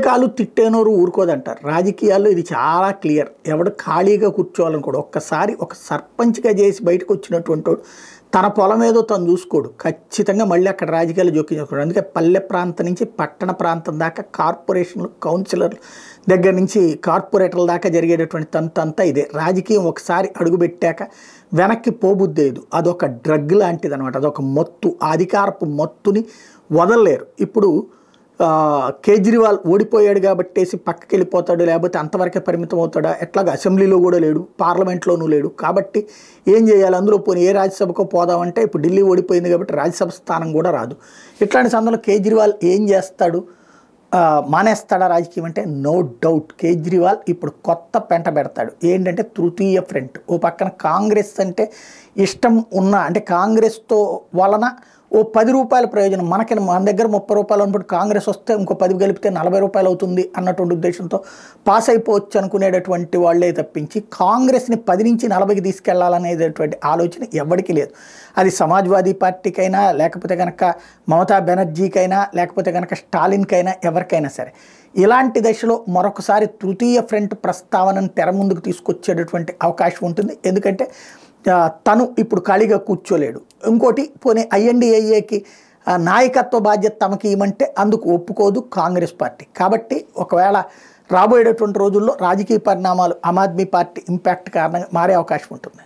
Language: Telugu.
కాలు తిట్టేనోరు ఊరుకోదంటారు. రాజకీయాల్లో ఇది చాలా క్లియర్. ఎవడు ఖాళీగా కూర్చోవాలనుకోడు. ఒక్కసారి ఒక సర్పంచ్గా చేసి బయటకు వచ్చినటువంటి తన పొలం ఏదో తను చూసుకోడు, ఖచ్చితంగా మళ్ళీ అక్కడ రాజకీయాలు జోక్యం చేసుకోడు. అందుకే పల్లె ప్రాంతం నుంచి పట్టణ ప్రాంతం దాకా కార్పొరేషన్లు, కౌన్సిలర్ల దగ్గర నుంచి కార్పొరేటర్ల దాకా జరిగేటటువంటి తంతంతా ఇదే. రాజకీయం ఒకసారి అడుగుపెట్టాక వెనక్కి పోబుద్దేదు. అదొక డ్రగ్ లాంటిది అనమాట. అదొక మత్తు, అధికారపు మత్తుని వదలలేరు. ఇప్పుడు కేజ్రీవాల్ ఓడిపోయాడు కాబట్టేసి పక్కకి వెళ్ళిపోతాడు, లేకపోతే అంతవరకే పరిమితం అవుతాడా? ఎట్లాగా అసెంబ్లీలో కూడా లేడు, పార్లమెంట్లోనూ లేడు. కాబట్టి ఏం చేయాలి? అందులో పోనీ ఏ రాజ్యసభకో పోదామంటే ఇప్పుడు ఢిల్లీ ఓడిపోయింది కాబట్టి రాజ్యసభ స్థానం కూడా రాదు. ఇట్లాంటి సందర్భంలో కేజ్రీవాల్ ఏం చేస్తాడు? మానేస్తాడా రాజకీయం అంటే? నో డౌట్ కేజ్రీవాల్ ఇప్పుడు కొత్త పెంట పెడతాడు. ఏంటంటే తృతీయ ఫ్రంట్. ఓ పక్కన కాంగ్రెస్ అంటే ఇష్టం ఉన్న, అంటే కాంగ్రెస్తో వలన ఓ 10 రూపాయల ప్రయోజనం, మన దగ్గర 30 రూపాయలు ఉన్నప్పుడు కాంగ్రెస్ వస్తే ఇంకో 10 కలిపితే 40 రూపాయలు అవుతుంది అన్నటువంటి ఉద్దేశంతో పాస్ అయిపోవచ్చు అనుకునేటటువంటి వాళ్ళే తప్పించి కాంగ్రెస్ని 10 నుంచి 40కి తీసుకెళ్లాలనేటటువంటి ఆలోచన ఎవరికి లేదు. అది సమాజ్వాదీ పార్టీకైనా, లేకపోతే కనుక మమతా బెనర్జీకైనా, లేకపోతే కనుక స్టాలిన్కైనా, ఎవరికైనా సరే ఇలాంటి దశలో మరొకసారి తృతీయ ఫ్రంట్ ప్రస్తావనను తెర ముందుకు తీసుకొచ్చేటటువంటి అవకాశం ఉంటుంది. ఎందుకంటే తను ఇప్పుడు ఖాళీగా కూర్చోలేడు. ఇంకోటి, పోనీ ఐఎన్డీఏకి నాయకత్వ బాధ్యత తమకి ఇవ్వమంటే అందుకు ఒప్పుకోదు కాంగ్రెస్ పార్టీ. కాబట్టి ఒకవేళ రాబోయేటటువంటి రోజుల్లో రాజకీయ పరిణామాలు ఆమ్ ఆద్మీ పార్టీ ఇంపాక్ట్ కారణంగా మారే అవకాశం ఉంటుంది.